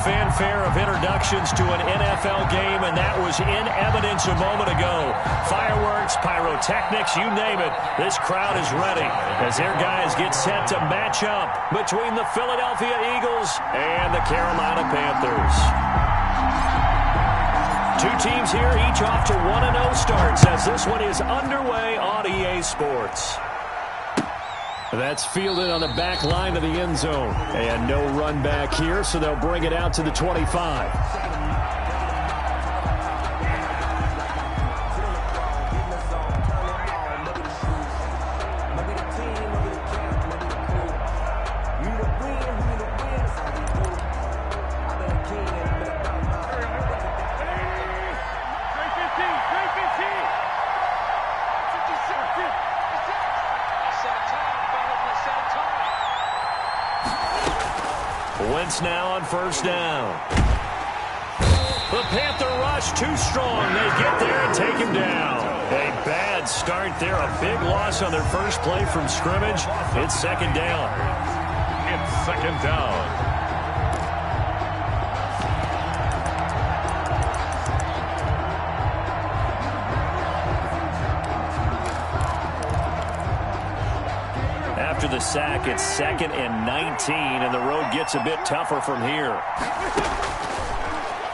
fanfare of introductions to an NFL game, and that was in evidence a moment ago. Fireworks, pyrotechnics, you name it. This crowd is ready as their guys get set to match up between the Philadelphia Eagles and the Carolina Panthers. Two teams here, each off to 1-0 starts as this one is underway on EA Sports. That's fielded on the back line of the end zone. And no run back here, so they'll bring it out to the 25. Wentz now on first down. The Panther rush too strong. They get there and take him down. A bad start there. A big loss on their first play from scrimmage. It's second down. It's second down. After the sack, it's 2nd and 19, and the road gets a bit tougher from here.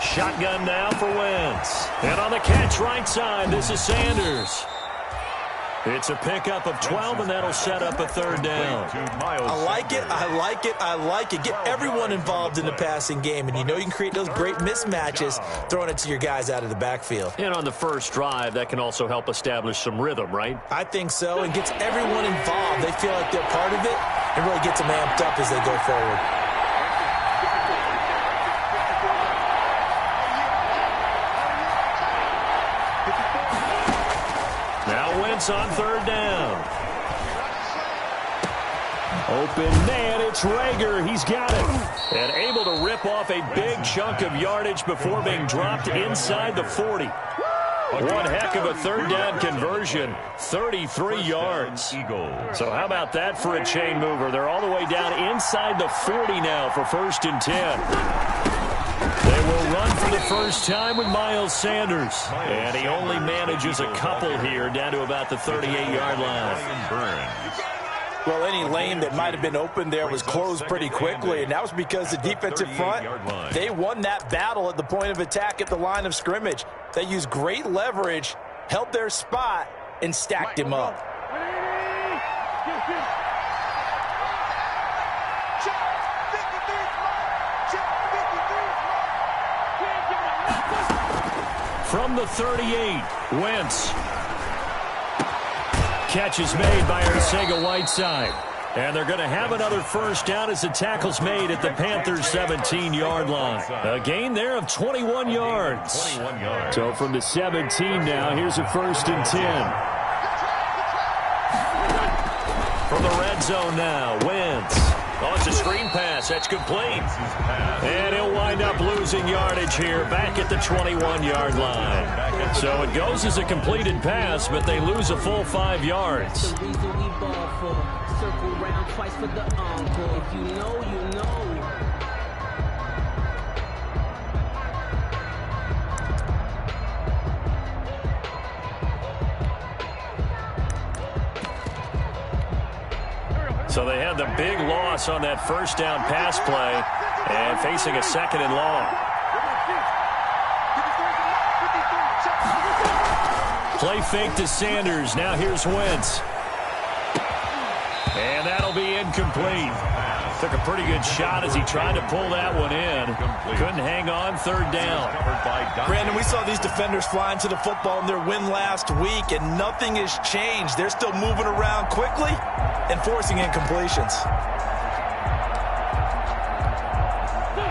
Shotgun now for Wentz. And on the catch right side, this is Sanders. It's a pickup of 12, and that'll set up a third down. I like it, I like it, I like it. Get everyone involved in the passing game, and you know you can create those great mismatches throwing it to your guys out of the backfield. And on the first drive, that can also help establish some rhythm, right? I think so, and gets everyone involved. They feel like they're part of it, and really gets them amped up as they go forward. On third down. Open man, it's Rager. He's got it. And able to rip off a big chunk of yardage before being dropped inside the 40. One heck of a third down conversion. 33 yards. So how about that for a chain mover? They're all the way down inside the 40 now for 1st and 10. They will run for the first time with Miles Sanders. And he only manages a couple here down to about the 38-yard line. Well, any lane that might have been open there was closed pretty quickly, and that was because the defensive front, they won that battle at the point of attack at the line of scrimmage. They used great leverage, held their spot, and stacked him up. From the 38, Wentz. Catch is made by Arcega-Whiteside. And they're going to have another first down as the tackle's made at the Panthers' 17-yard line. A gain there of 21 yards. 21 yards. So from the 17 now, here's a 1st and 10. From the red zone now, Wentz. Oh, it's a screen pass. That's complete. And he'll wind up losing yardage here back at the 21-yard line. So it goes as a completed pass, but they lose a full 5 yards. So they had the big loss on that first down pass play and facing a 2nd and long. Play fake to Sanders. Now here's Wentz. And that'll be incomplete. Took a pretty good shot as he tried to pull that one in. Couldn't hang on. Third down. Brandon, we saw these defenders flying to the football in their win last week, and nothing has changed. They're still moving around quickly and forcing incompletions.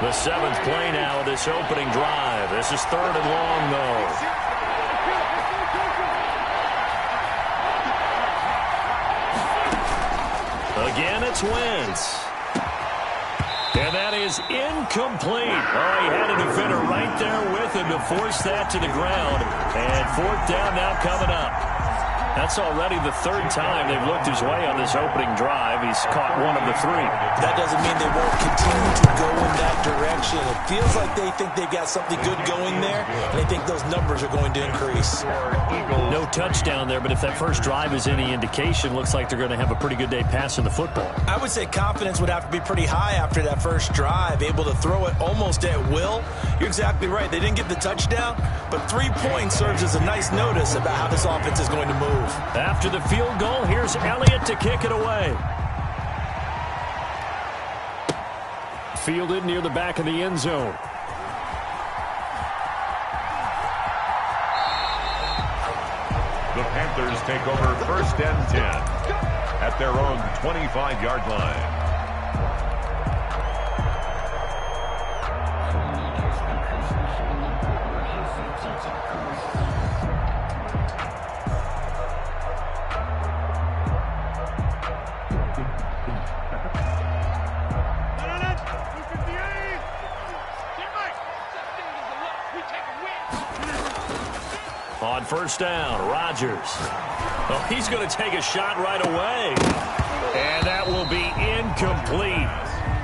The 7th play now of this opening drive. This is 3rd and long, though. Again, it's Wentz. And that is incomplete. Oh, he had a defender right there with him to force that to the ground. And 4th down now coming up. That's already the third time they've looked his way on this opening drive. He's caught one of the three. That doesn't mean they won't continue to go in that direction. It feels like they think they've got something good going there, and they think those numbers are going to increase. No touchdown there, but if that first drive is any indication, looks like they're going to have a pretty good day passing the football. I would say confidence would have to be pretty high after that first drive, able to throw it almost at will. You're exactly right. They didn't get the touchdown, but 3 points serves as a nice notice about how this offense is going to move. After the field goal, here's Elliott to kick it away. Fielded near the back of the end zone. The Panthers take over 1st and 10 at their own 25-yard line. On first down, Rodgers. Oh, he's going to take a shot right away. And that will be incomplete.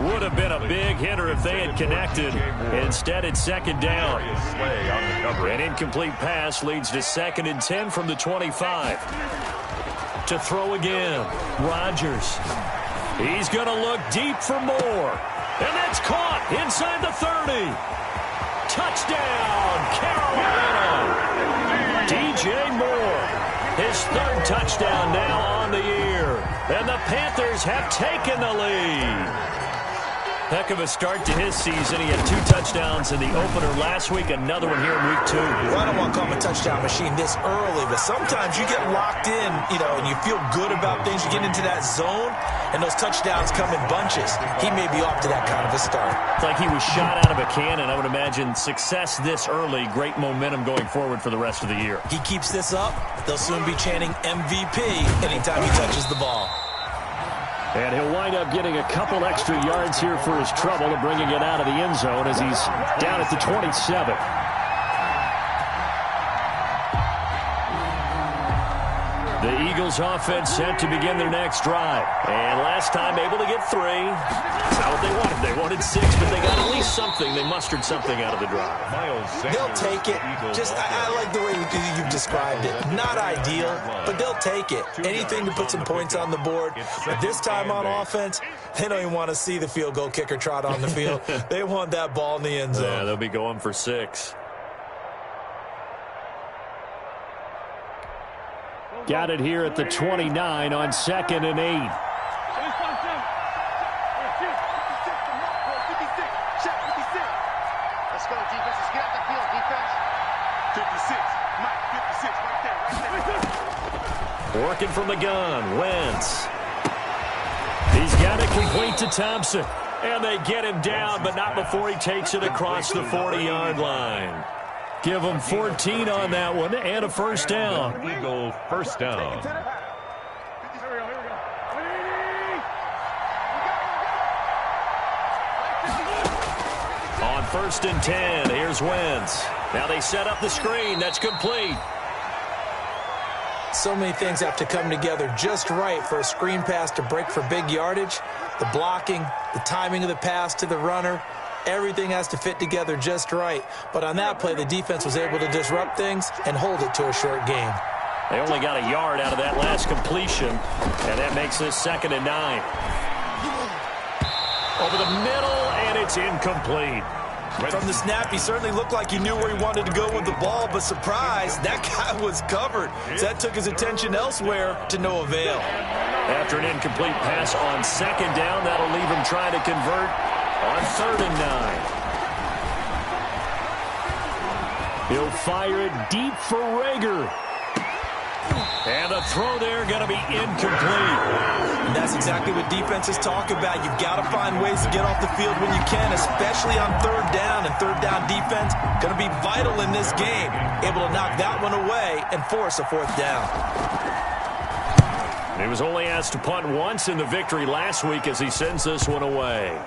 Would have been a big hitter if they had connected. Instead, it's second down. An incomplete pass leads to 2nd and 10 from the 25. To throw again, Rodgers. He's going to look deep for more. And that's caught inside the 30. Touchdown, Carolina. DJ Moore, his 3rd touchdown now on the year. And the Panthers have taken the lead. Heck of a start to his season. He had 2 touchdowns in the opener last week, another one here in week 2. Well, I don't want to call him a touchdown machine this early, but sometimes you get locked in, and you feel good about things. You get into that zone, and those touchdowns come in bunches. He may be off to that kind of a start. It's like he was shot out of a cannon. I would imagine success this early, great momentum going forward for the rest of the year. He keeps this up, they'll soon be chanting MVP anytime he touches the ball. And he'll wind up getting a couple extra yards here for his trouble and bringing it out of the end zone as he's down at the 27. The Eagles offense set to begin their next drive. And last time able to get 3. That's not what they wanted. They wanted 6, but they got at least something. They mustered something out of the drive. They'll take it. I like the way you've described it. Not ideal, but they'll take it. Anything to put some points on the board. But this time on offense, they don't even want to see the field goal kicker trot on the field. They want that ball in the end zone. Yeah, they'll be going for 6. Got it here at the 29 on 2nd and 8. Working from the gun, Wentz. He's got it complete to Thompson. And they get him down, but not before he takes it across the 40-yard line. Give him 14 on that one and a first down. Eagle first down. On 1st and 10, here's Wentz. Now they set up the screen. That's complete. So many things have to come together just right for a screen pass to break for big yardage. The blocking, the timing of the pass to the runner, everything has to fit together just right. But on that play, the defense was able to disrupt things and hold it to a short game. They only got a yard out of that last completion, and that makes this 2nd and 9. Over the middle, and it's incomplete. From the snap, he certainly looked like he knew where he wanted to go with the ball, but surprise, that guy was covered. So that took his attention elsewhere to no avail. After an incomplete pass on 2nd down, that'll leave him trying to convert on 3rd and 9. He'll fire it deep for Rager. And the throw there going to be incomplete. And that's exactly what defenses talk about. You've got to find ways to get off the field when you can, especially on 3rd down. And 3rd down defense going to be vital in this game. Able to knock that one away and force a 4th down. He was only asked to punt once in the victory last week as he sends this one away.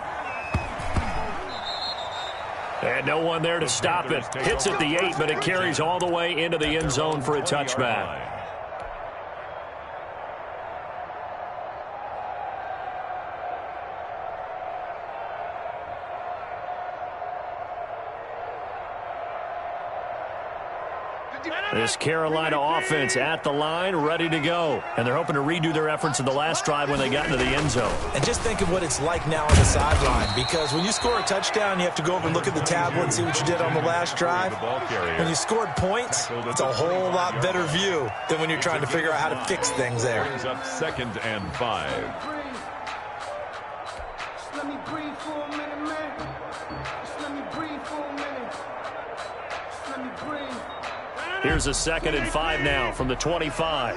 And no one there to stop it. Hits at the 8, but it carries all the way into the end zone for a touchback. This Carolina offense at the line, ready to go. And they're hoping to redo their efforts in the last drive when they got into the end zone. And just think of what it's like now on the sideline, because when you score a touchdown, you have to go over and look at the tablet and see what you did on the last drive. When you scored points, it's a whole lot better view than when you're trying to figure out how to fix things there. Brings up 2nd and 5. Let me breathe for a minute, man. Just let me breathe for a minute. Just let me breathe. Here's a 2nd and 5 now from the 25.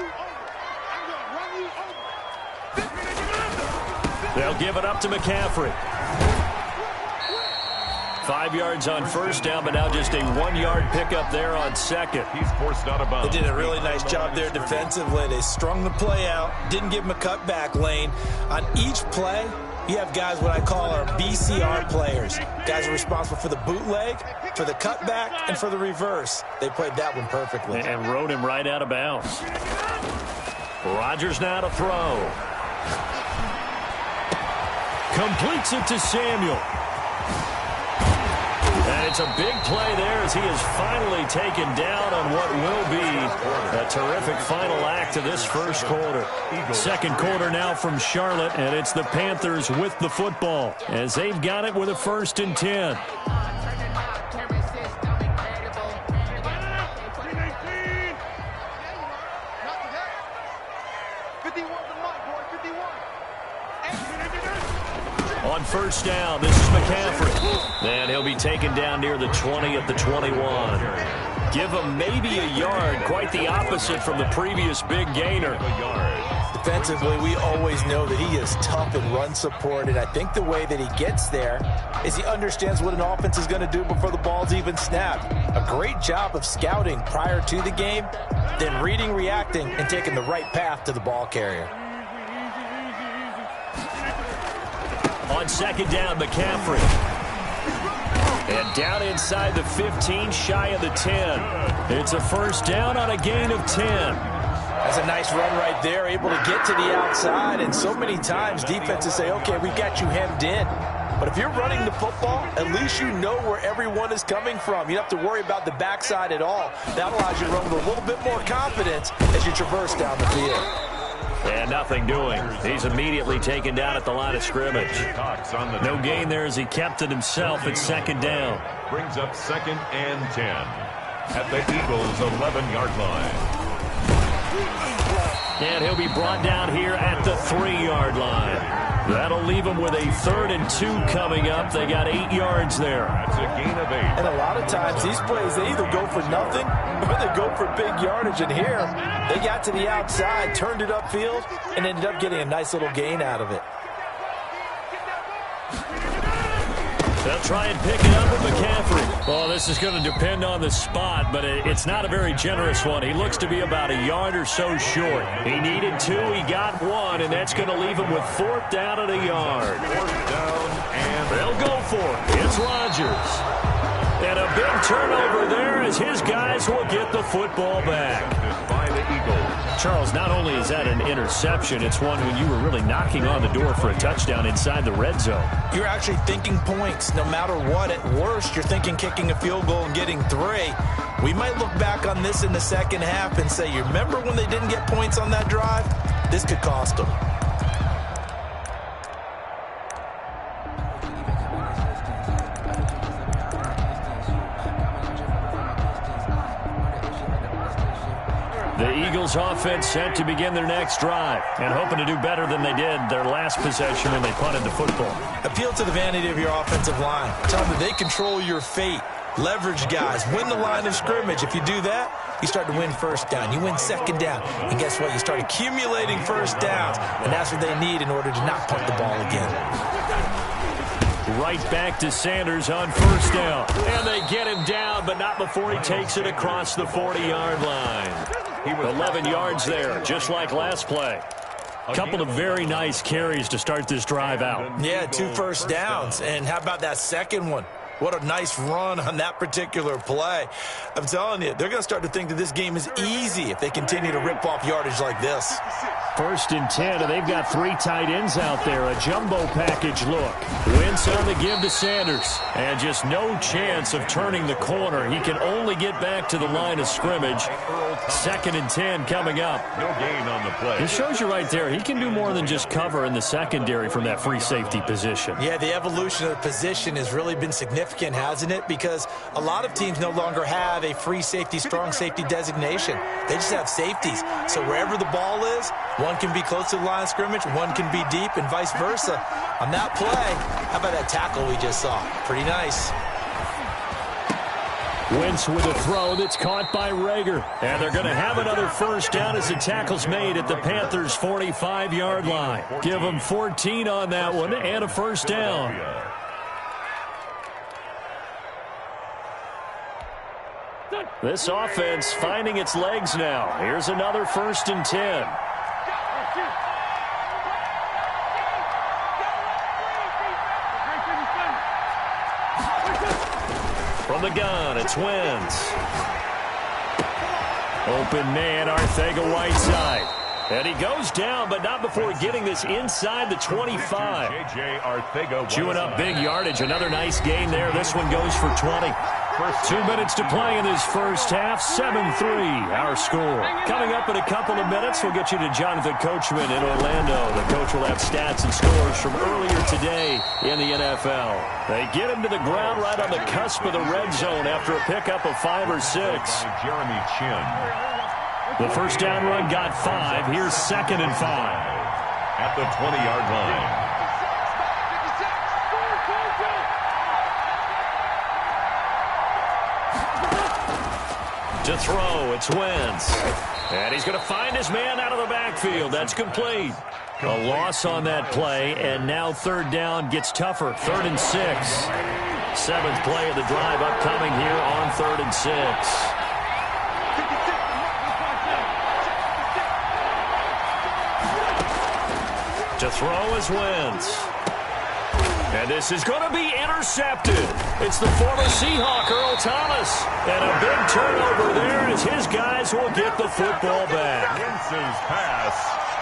They'll give it up to McCaffrey. 5 yards on first down, but now just a 1-yard pickup there on second. He's forced out of bounds. They did a really nice job there defensively. They strung the play out, didn't give him a cutback lane. On each play, you have guys what I call our BCR players. Guys are responsible for the bootleg, for the cutback, and for the reverse. They played that one perfectly. And rode him right out of bounds. Rodgers now to throw. Completes it to Samuel. And it's a big play there as he is finally taken down on what will be a terrific final act of this first quarter. Second quarter now from Charlotte, and it's the Panthers with the football as they've got it with a 1st and 10. On first down, this is McCaffrey. And he'll be taken down near the 20 at the 21. Give him maybe a yard, quite the opposite from the previous big gainer. Defensively, we always know that he is tough in run support, and I think the way that he gets there is he understands what an offense is going to do before the ball's even snapped. A great job of scouting prior to the game, then reading, reacting, and taking the right path to the ball carrier. On second down, McCaffrey. And down inside the 15, shy of the 10. It's a first down on a gain of 10. That's a nice run right there, able to get to the outside. And so many times defenses say, okay, we've got you hemmed in. But if you're running the football, at least you know where everyone is coming from. You don't have to worry about the backside at all. That allows you to run with a little bit more confidence as you traverse down the field. And nothing doing. He's immediately taken down at the line of scrimmage. No gain there as he kept it himself at second down. Brings up 2nd and 10 at the Eagles' 11-yard line. And he'll be brought down here at the 3-yard line. That'll leave him with a 3rd and 2 coming up. They got 8 yards there. That's a gain of 8. And a lot of times these plays, they either go for nothing or they go for big yardage. And here, they got to the outside, turned it upfield, and ended up getting a nice little gain out of it. They'll try and pick it up with McCaffrey. Well, this is going to depend on the spot, but it's not a very generous one. He looks to be about a yard or so short. He needed 2, he got 1, and that's going to leave him with 4th down at a yard. 4th down, and they'll go for it. It's Rodgers. And a big turnover there as his guys will get the football back. by the Eagles. Charles, not only is that an interception, it's one when you were really knocking on the door for a touchdown inside the red zone. You're actually thinking points no matter what. At worst, you're thinking kicking a field goal and getting 3. We might look back on this in the second half and say, you remember when they didn't get points on that drive? This could cost them. The Eagles offense set to begin their next drive and hoping to do better than they did their last possession when they punted the football. Appeal to the vanity of your offensive line. Tell them that they control your fate. Leverage guys. Win the line of scrimmage. If you do that, you start to win first down. You win second down. And guess what? You start accumulating first downs. And that's what they need in order to not punt the ball again. Right back to Sanders on first down. And they get him down, but not before he takes it across the 40-yard line. 11 yards there, just like last play. A couple of very nice carries to start this drive out. Yeah, 2 first downs. And how about that second one? What a nice run on that particular play. I'm telling you, they're going to start to think that this game is easy if they continue to rip off yardage like this. 1st and 10, and they've got 3 tight ends out there. A jumbo package look. Wentz on the give to Sanders. And just no chance of turning the corner. He can only get back to the line of scrimmage. 2nd and 10 coming up. No gain on the play. It shows you right there, he can do more than just cover in the secondary from that free safety position. Yeah, the evolution of the position has really been significant, hasn't it? Because a lot of teams no longer have a free safety, strong safety designation. They just have safeties. So wherever the ball is, one can be close to the line of scrimmage, one can be deep, and vice versa. On that play, how about that tackle we just saw? Pretty nice. Wentz with a throw that's caught by Rager. And they're going to have another 1st down as the tackle's made at the Panthers' 45-yard line. Give them 14 on that one and a 1st down. This offense finding its legs now. Here's another 1st and 10. From the gun, it's Wentz. Open man, Arcega-Whiteside. And he goes down, but not before getting this inside the 25. J.J. Arcega. Chewing up big yardage. Another nice gain there. This one goes for 20. 2 minutes to play in this 1st half. 7-3, our score. Coming up in a couple of minutes, we'll get you to Jonathan Coachman in Orlando. The coach will have stats and scores from earlier today in the NFL. They get him to the ground right on the cusp of the red zone after a pickup of 5 or 6. Jeremy Chin. The 1st down run got 5. Here's 2nd and 5. At the 20-yard line. To throw, it's Wentz. And he's going to find his man out of the backfield. That's complete. A loss on that play, and now 3rd down gets tougher. 3rd and 6. 7th play of the drive upcoming here on 3rd and 6. To throw is Wentz. And this is going to be intercepted. It's the former Seahawk, Earl Thomas. And a big turnover there as his guys will get the football back. Wentz's pass.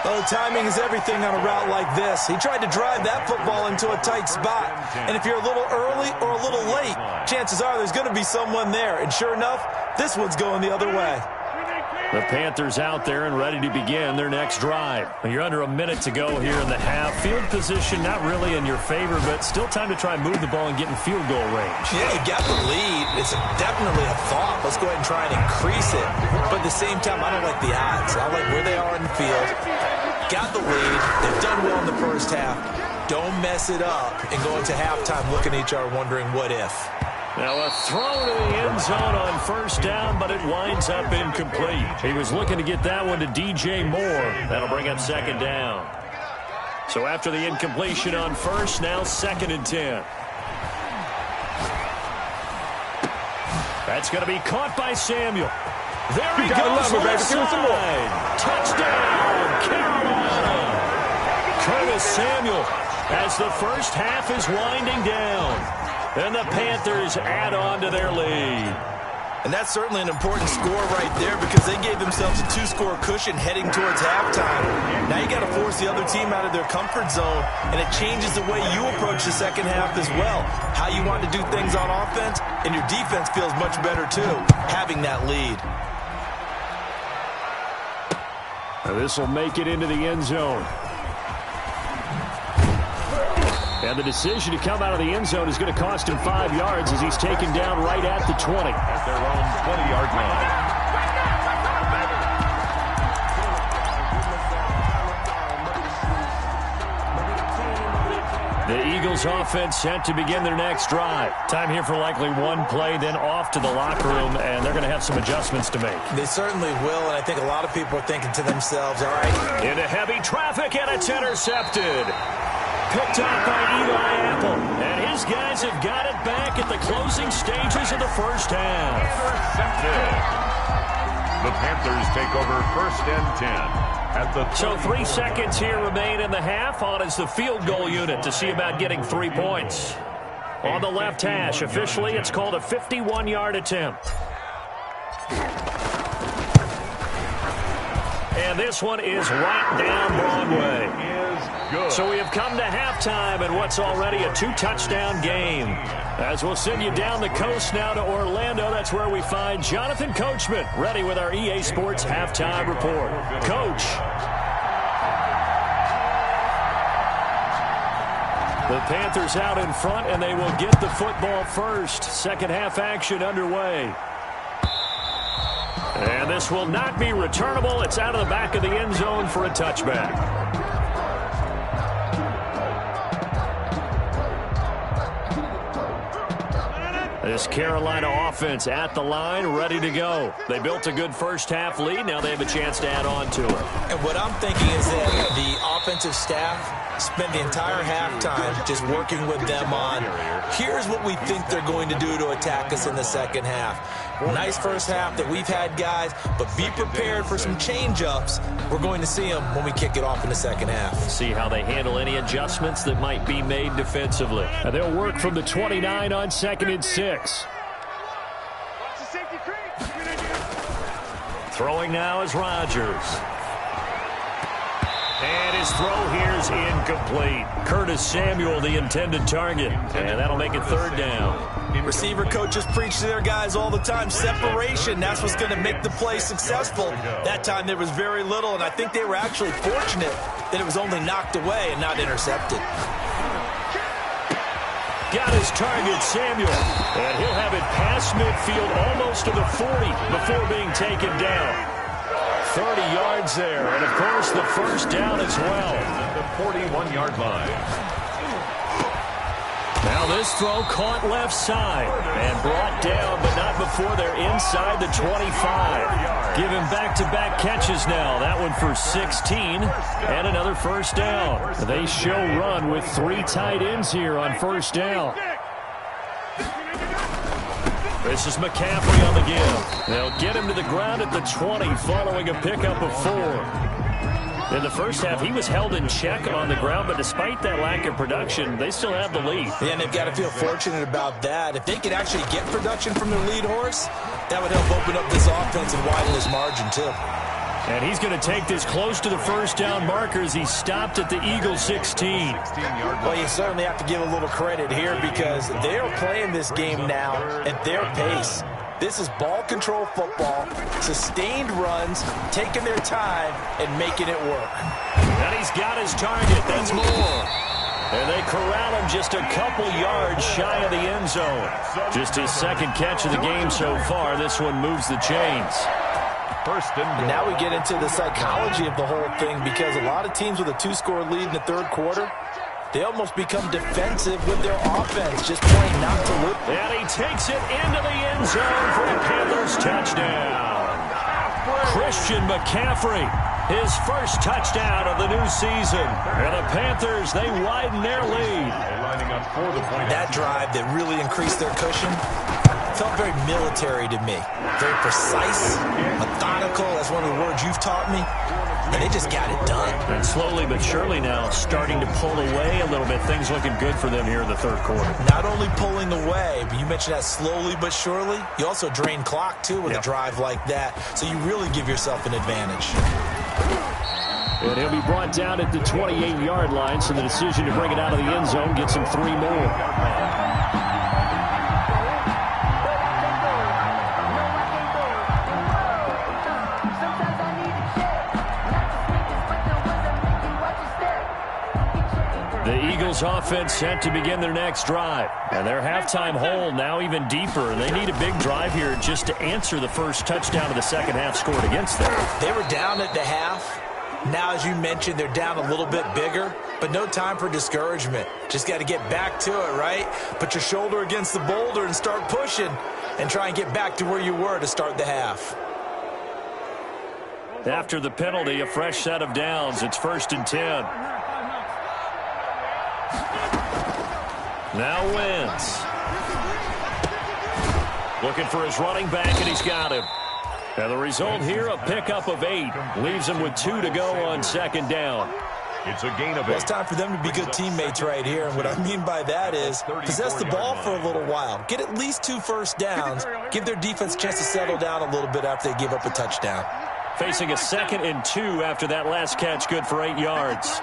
Oh, timing is everything on a route like this. He tried to drive that football into a tight spot. And if you're a little early or a little late, chances are there's going to be someone there. And sure enough, this one's going the other way. The Panthers out there and ready to begin their next drive. You're under a minute to go here in the half. Field position not really in your favor, but still time to try and move the ball and get in field goal range. Yeah, you got the lead. It's definitely a thought. Let's go ahead and try and increase it. But at the same time, I don't like the odds. I like where they are in the field. Got the lead. They've done well in the 1st half. Don't mess it up and go into halftime looking at each other wondering what if. Now a throw to the end zone on 1st down, but it winds up incomplete. He was looking to get that one to DJ Moore. That'll bring up 2nd down. So after the incompletion on 1st, now 2nd and 10. That's going to be caught by Samuel. There he goes left side. Touchdown, Carolina. Curtis Samuel as the 1st half is winding down. And the Panthers add on to their lead. And that's certainly an important score right there because they gave themselves a 2-score cushion heading towards halftime. Now you got to force the other team out of their comfort zone, and it changes the way you approach the 2nd half as well. How you want to do things on offense, and your defense feels much better too, having that lead. Now this will make it into the end zone. And the decision to come out of the end zone is going to cost him 5 yards as he's taken down right at the 20. At their own 20-yard line. The Eagles offense set to begin their next drive. Time here for likely one play, then off to the locker room, and they're going to have some adjustments to make. They certainly will, and I think a lot of people are thinking to themselves, all right. Into heavy traffic, and it's intercepted. Picked up by Eli Apple, and his guys have got it back at the closing stages of the 1st half. The Panthers take over 1st and 10. At the so 3 seconds here remain in the half. On is the field goal unit to see about getting 3 points. on the left hash. Officially, it's called a 51-yard attempt. And this one is right down Broadway. So we have come to halftime in what's already a 2-touchdown game. As we'll send you down the coast now to Orlando, that's where we find Jonathan Coachman ready with our EA Sports Halftime Report. Coach. The Panthers out in front, and they will get the football first. Second half action underway. And this will not be returnable. It's out of the back of the end zone for a touchback. This Carolina offense at the line, ready to go. They built a good first-half lead. Now they have a chance to add on to it. And what I'm thinking is that the offensive staff spent the entire halftime just working with them on, here's what we think they're going to do to attack us in the second half. Nice first half that we've had, guys, but be prepared for some change-ups. We're going to see them when we kick it off in the second half. See how they handle any adjustments that might be made defensively. And they'll work from the 29 on 2nd and 6. Throwing now is Rodgers. And his throw here is incomplete. Curtis Samuel, the intended target. And that'll make it 3rd down. Receiver coaches preach to their guys all the time. Separation, that's what's going to make the play successful. That time there was very little, and I think they were actually fortunate that it was only knocked away and not intercepted. Got his target, Samuel. And he'll have it past midfield almost to the 40 before being taken down. 30 yards there, and of course the first down as well. The 41-yard line. Now this throw caught left side and brought down, but not before they're inside the 25. Give him back-to-back catches now. That one for 16 and another first down. They show run with 3 tight ends here on first down. This is McCaffrey on the give. They'll get him to the ground at the 20 following a pickup of 4. In the first half, he was held in check on the ground, but despite that lack of production, they still have the lead. Yeah, and they've got to feel fortunate about that. If they could actually get production from their lead horse, that would help open up this offense and widen this margin, too. And he's going to take this close to the first down marker as he stopped at the Eagles 16. Well, you certainly have to give a little credit here because they're playing this game now at their pace. This is ball control football, sustained runs, taking their time, and making it work. And he's got his target. That's more. And they corral him just a couple yards shy of the end zone. Just his second catch of the game so far. This one moves the chains. First and goal. Now we get into the psychology of the whole thing because a lot of teams with a 2-score lead in the third quarter, they almost become defensive with their offense, just playing not to lose. And he takes it into the end zone for a Panthers touchdown. Christian McCaffrey, his first touchdown of the new season. And the Panthers, they widen their lead. That drive that really increased their cushion felt very military to me. Very precise, methodical. That's one of the words you've taught me. And they just got it done. And slowly but surely now starting to pull away a little bit. Things looking good for them here in the third quarter. Not only pulling away, but you mentioned that slowly but surely. You also drain clock, too, with a drive like that. So you really give yourself an advantage. And he'll be brought down at the 28-yard line, so the decision to bring it out of the end zone gets him 3 more. The Eagles offense set to begin their next drive. And their halftime hole now even deeper. And they need a big drive here just to answer the first touchdown of the second half scored against them. They were down at the half. Now, as you mentioned, they're down a little bit bigger, but no time for discouragement. Just got to get back to it, right? Put your shoulder against the boulder and start pushing and try and get back to where you were to start the half. After the penalty, a fresh set of downs. It's 1st and 10. Now Wentz. Looking for his running back, and he's got him. And the result here, a pickup of 8. Leaves him with 2 to go on second down. It's a gain of 8. Well, it's time for them to be good teammates right here. And what I mean by that is possess the ball for a little while. Get at least 2 first downs. Give their defense a chance to settle down a little bit after they give up a touchdown. Facing a 2nd and 2 after that last catch, good for 8 yards. It's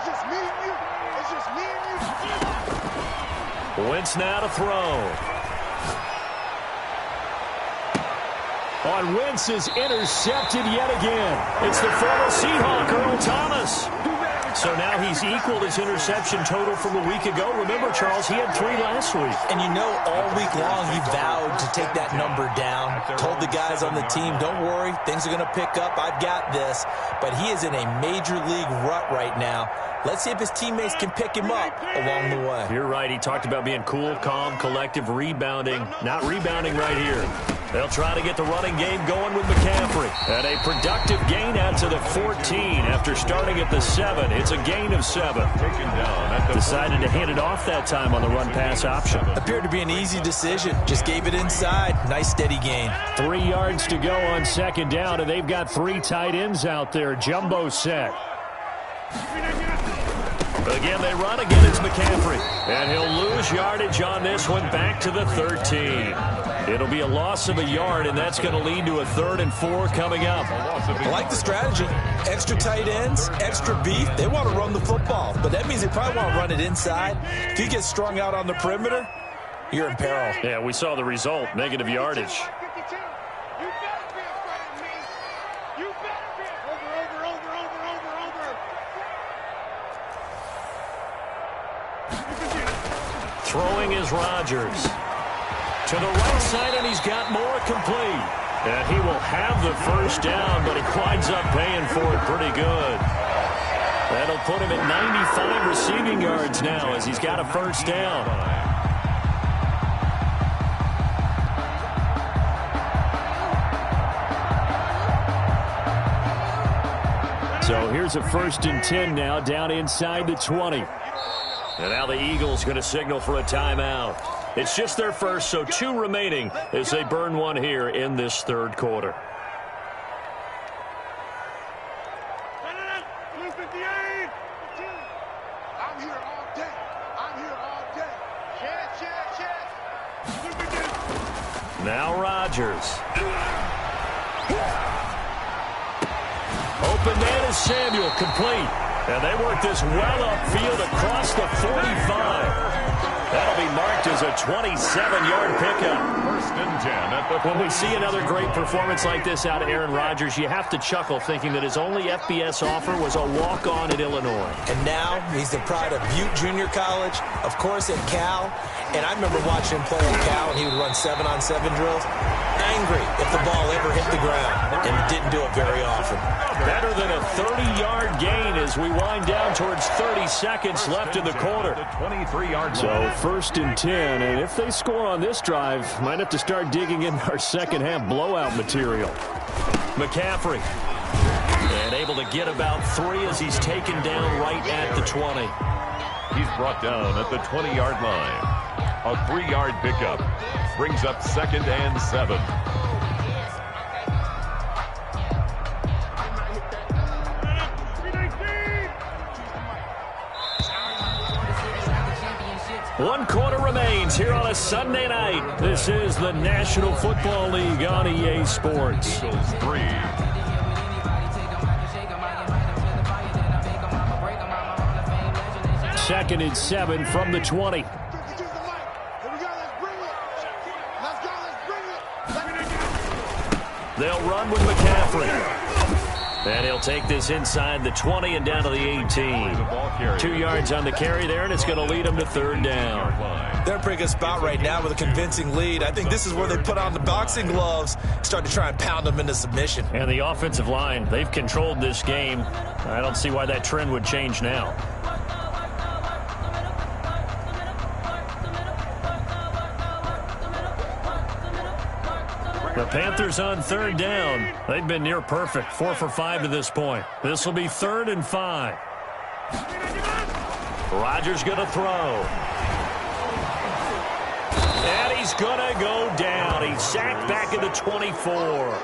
just me and you. It's just me and you. Wentz now to throw. On Wentz is intercepted yet again. It's the former Seahawk, Earl Thomas. So now he's equaled his interception total from a week ago. Remember, Charles, he had 3 last week. And you know, all week long he vowed to take that number down. Told the guys on the team, don't worry, things are going to pick up. I've got this. But he is in a major league rut right now. Let's see if his teammates can pick him up along the way. You're right. He talked about being cool, calm, collective, rebounding. Not rebounding right here. They'll try to get the running game going with McCaffrey. And a productive gain out to the 14 after starting at the 7. It's a gain of 7. Taken down at the Decided to hand it off that time on the run-pass option. Appeared to be an easy decision. Just gave it inside. Nice steady gain. 3 yards to go on 2nd down, and they've got 3 tight ends out there. Jumbo set. Again, they run. Again, it's McCaffrey. And he'll lose yardage on this one back to the 13. It'll be a loss of a yard, and that's going to lead to a 3rd and 4 coming up. I like the strategy. Extra tight ends, extra beef. They want to run the football, but that means they probably want to run it inside. If he gets strung out on the perimeter, you're in peril. Yeah, we saw the result, negative yardage. 52. You better be afraid of me. You better be over. Throwing is Rodgers. To the right side, and he's got more complete. And he will have the first down, but he winds up paying for it pretty good. That'll put him at 95 receiving yards now as he's got a first down. So here's a 1st and 10 now, down inside the 20. And now the Eagles going to signal for a timeout. It's just their first, so 2 remaining as they burn one here in this 3rd quarter. I'm here all day. I'm here all day. Chance. Now Rodgers. Open man is Samuel, complete. And they work this well upfield across the 45. That'll be marked as a 27-yard pickup. 1st and 10 at the 40. When we see another great performance like this out of Aaron Rodgers, you have to chuckle thinking that his only FBS offer was a walk-on at Illinois. And now he's the pride of Butte Junior College, of course at Cal. And I remember watching him play at Cal, and he would run 7-on-7 drills. Angry if the ball ever hit the ground, and didn't do it very often. Better than a 30-yard gain as we wind down towards 30 seconds left in the quarter. The 23-yard So line. 1st and 10, and if they score on this drive, might have to start digging in our second-half blowout material. McCaffrey, and able to get about 3 as he's taken down right at the 20. He's brought down at the 20-yard line. A 3-yard pickup brings up 2nd and 7. One quarter remains here on a Sunday night. This is the National Football League on EA Sports. Eagles 3. Second and 7 from the 20. They'll run with McCaffrey. And he'll take this inside the 20 and down to the 18. 2 yards on the carry there, and it's going to lead him to 3rd down. They're in a pretty good spot right now with a convincing lead. I think this is where they put on the boxing gloves, start to try and pound them into submission. And the offensive line, they've controlled this game. I don't see why that trend would change now. The Panthers on 3rd down. They've been near perfect, 4 for 5 to this point. This will be 3rd and 5. Rodgers going to throw. And he's going to go down. He's sacked back at the 24.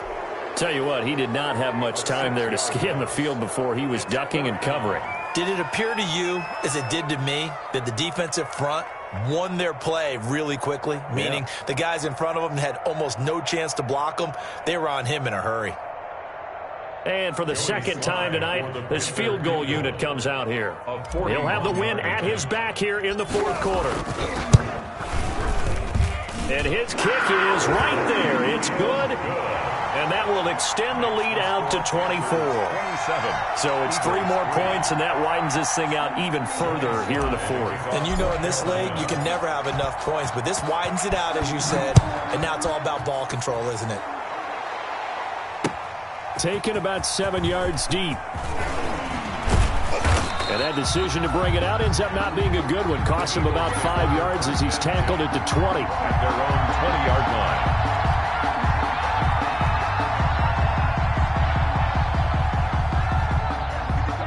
Tell you what, he did not have much time there to scan the field before he was ducking and covering. Did it appear to you, as it did to me, that the defensive front won their play really quickly? Meaning the guys in front of them had almost no chance to block them. They were on him in a hurry. And for the second time tonight, this field goal unit comes out here. He'll have the win at his back here in the fourth quarter. And his kick is right there. It's good. And that will extend the lead out to 24. So it's 3 more points, and that widens this thing out even further here in the fourth. And you know, in this league, you can never have enough points, but this widens it out, as you said, and now it's all about ball control, isn't it? Taken about 7 yards deep. And that decision to bring it out ends up not being a good one. Costs him about 5 yards as he's tackled at the 20. At their own 20-yard line.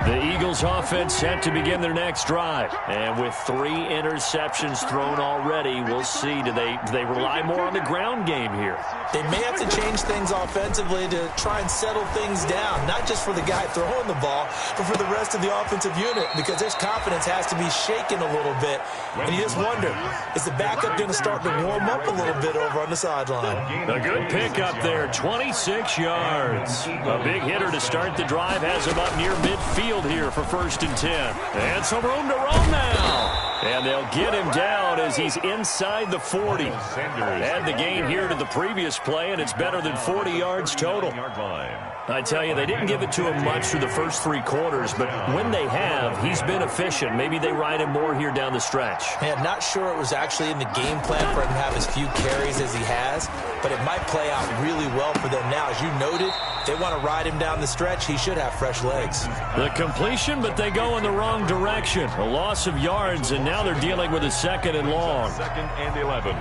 The Eagles offense set to begin their next drive. And with 3 interceptions thrown already, we'll see. Do they rely more on the ground game here? They may have to change things offensively to try and settle things down, not just for the guy throwing the ball, but for the rest of the offensive unit, because their confidence has to be shaken a little bit. And you just wonder, is the backup going to start to warm up a little bit over on the sideline? A good pickup there, 26 yards. A big hitter to start the drive has him up near midfield here for 1st and 10. And some room to roam now. And they'll get him down as he's inside the 40. Add the gain here to the previous play, and it's better than 40 yards total. I tell you, they didn't give it to him much through the first 3 quarters, but when they have, he's been efficient. Maybe they ride him more here down the stretch. Man, not sure it was actually in the game plan for him to have as few carries as he has, but it might play out really well for them now. As you noted, if they want to ride him down the stretch, he should have fresh legs. The completion, but they go in the wrong direction. A loss of yards, and now they're dealing with a 2nd and long. 2nd and 11.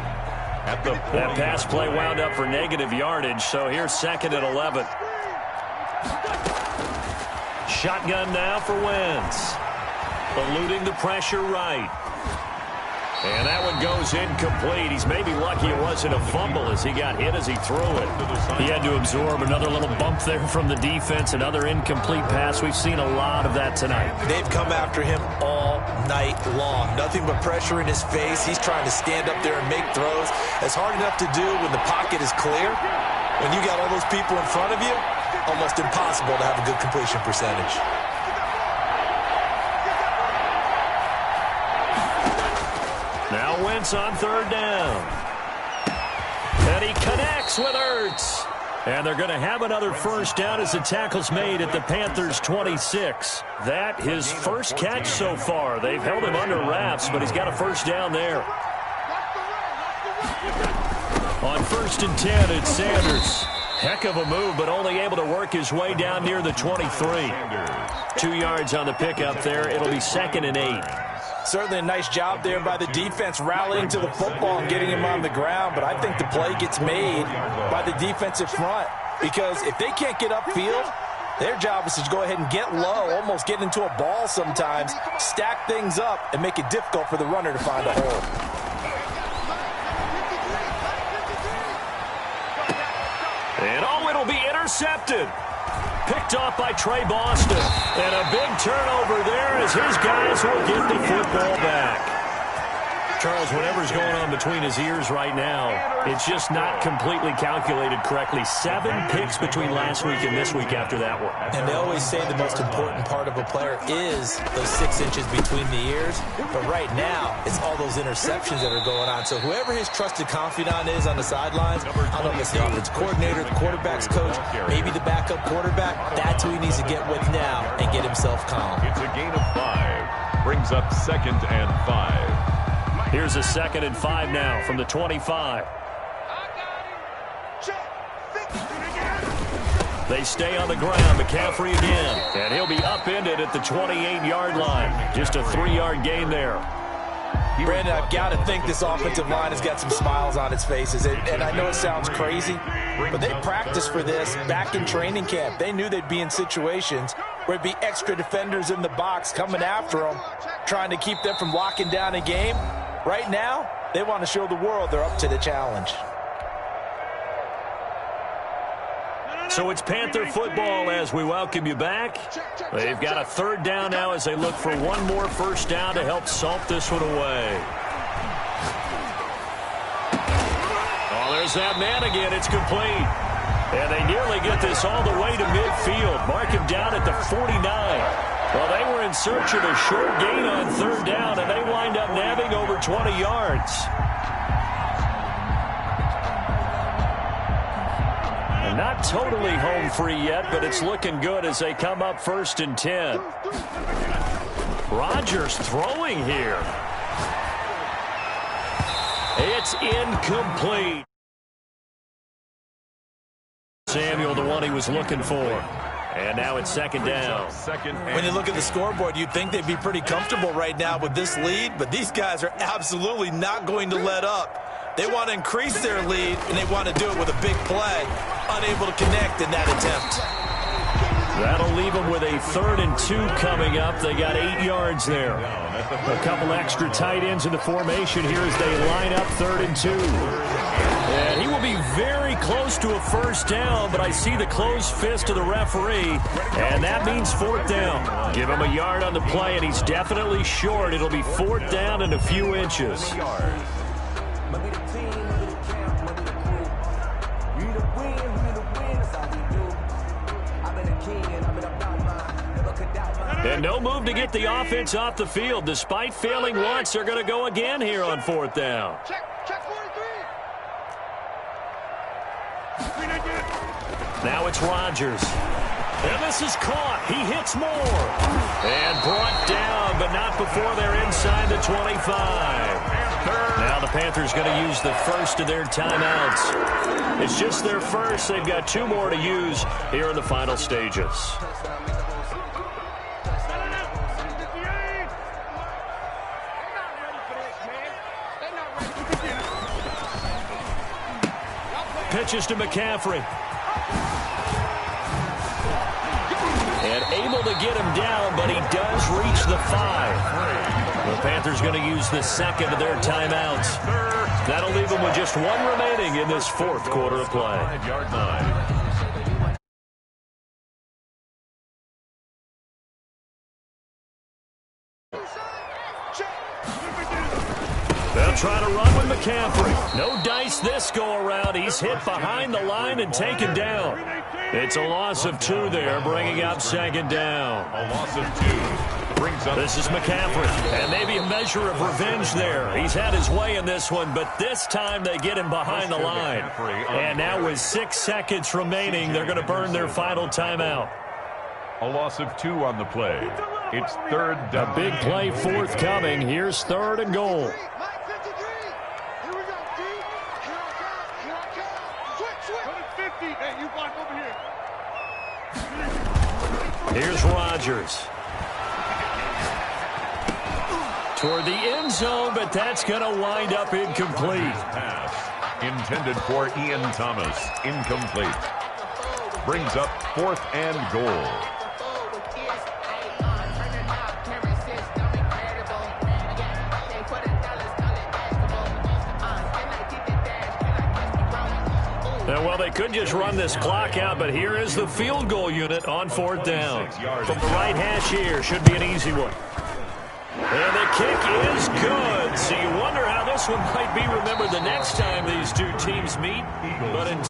At the that pass play wound up for negative yardage, so here's 2nd and 11. Shotgun now for Wentz. Eluding the pressure right. And that one goes incomplete. He's maybe lucky it wasn't a fumble as he got hit as he threw it. He had to absorb another little bump there from the defense, another incomplete pass. We've seen a lot of that tonight. They've come after him all night long. Nothing but pressure in his face. He's trying to stand up there and make throws. It's hard enough to do when the pocket is clear. When you got all those people in front of you, almost impossible to have a good completion percentage. Now Wentz on 3rd down. And he connects with Ertz. And they're going to have another 1st down as the tackle's made at the Panthers' 26. That his first catch so far. They've held him under wraps, but he's got a 1st down there. On 1st and 10, it's Sanders. Heck of a move, but only able to work his way down near the 23. 2 yards on the pickup there. It'll be 2nd and 8. Certainly a nice job there by the defense rallying to the football and getting him on the ground, but I think the play gets made by the defensive front because if they can't get upfield, their job is to go ahead and get low, almost get into a ball sometimes, stack things up, and make it difficult for the runner to find a hole. And oh, it'll be intercepted. Picked off by Trey Boston. And a big turnover there as his guys will get the football back. Charles, whatever's going on between his ears right now, it's just not completely calculated correctly. 7 picks between last week and this week after that one. And they always say the most important part of a player is those 6 inches between the ears. But right now, it's all those interceptions that are going on. So whoever his trusted confidant is on the sidelines, I don't know if it's the offensive coordinator, the quarterback's coach, maybe the backup quarterback, that's who he needs to get with now and get himself calm. It's a gain of 5. Brings up 2nd and 5. Here's a 2nd and 5 now from the 25. They stay on the ground. McCaffrey again. And he'll be upended at the 28-yard line. Just a 3-yard gain there. Brandon, I've got to think this offensive line has got some smiles on its faces. And I know it sounds crazy, but they practiced for this back in training camp. They knew they'd be in situations where there'd be extra defenders in the box coming after them, trying to keep them from locking down a game. Right now, they want to show the world they're up to the challenge. So it's Panther football as we welcome you back. They've got a third down now as they look for one more first down to help salt this one away. Oh, there's that man again. It's complete. And they nearly get this all the way to midfield. Mark him down at the 49. Well, they were in search of a short gain on third down, and they wind up nabbing over 20 yards. And not totally home free yet, but it's looking good as they come up 1st and 10. Rodgers throwing here. It's incomplete. Samuel, the one he was looking for. And now it's 2nd down. When you look at the scoreboard, you'd think they'd be pretty comfortable right now with this lead, but these guys are absolutely not going to let up. They want to increase their lead, and they want to do it with a big play. Unable to connect in that attempt. That'll leave them with a 3rd and 2 coming up. They got 8 yards there. A couple extra tight ends in the formation here as they line up 3rd and 2. And he will be very close to a first down, but I see the closed fist of the referee, and that means 4th down. Give him a yard on the play, and he's definitely short. It'll be 4th down and a few inches. And no move to get the offense off the field. Despite failing once, they're going to go again here on 4th down. Check 43. Now it's Rodgers. And this is caught. He hits more. And brought down, but not before they're inside the 25. Now the Panthers going to use the first of their timeouts. It's just their first. They've got 2 more to use here in the final stages. Pitches to McCaffrey. And able to get him down, but he does reach the 5. The Panthers going to use the 2nd of their timeouts. That'll leave them with just 1 remaining in this 4th quarter of play. 5-yard line. They'll try to run with McCaffrey. No dice this go-around. He's hit behind the line and taken down. It's a loss of 2 there, bringing up 2nd down. A loss of 2 brings up. This is McCaffrey, and maybe a measure of revenge there. He's had his way in this one, but this time they get him behind the line. And now with 6 seconds remaining, they're going to burn their final timeout. A loss of 2 on the play. It's 3rd down. A big play forthcoming. Here's 3rd and goal. Here's Rodgers. Toward the end zone, but that's going to wind up incomplete. Pass intended for Ian Thomas. Incomplete. Brings up 4th and goal. Well, they could just run this clock out, but here is the field goal unit on 4th down. From the right hash here, should be an easy one. And the kick is good. So you wonder how this one might be remembered the next time these 2 teams meet. But in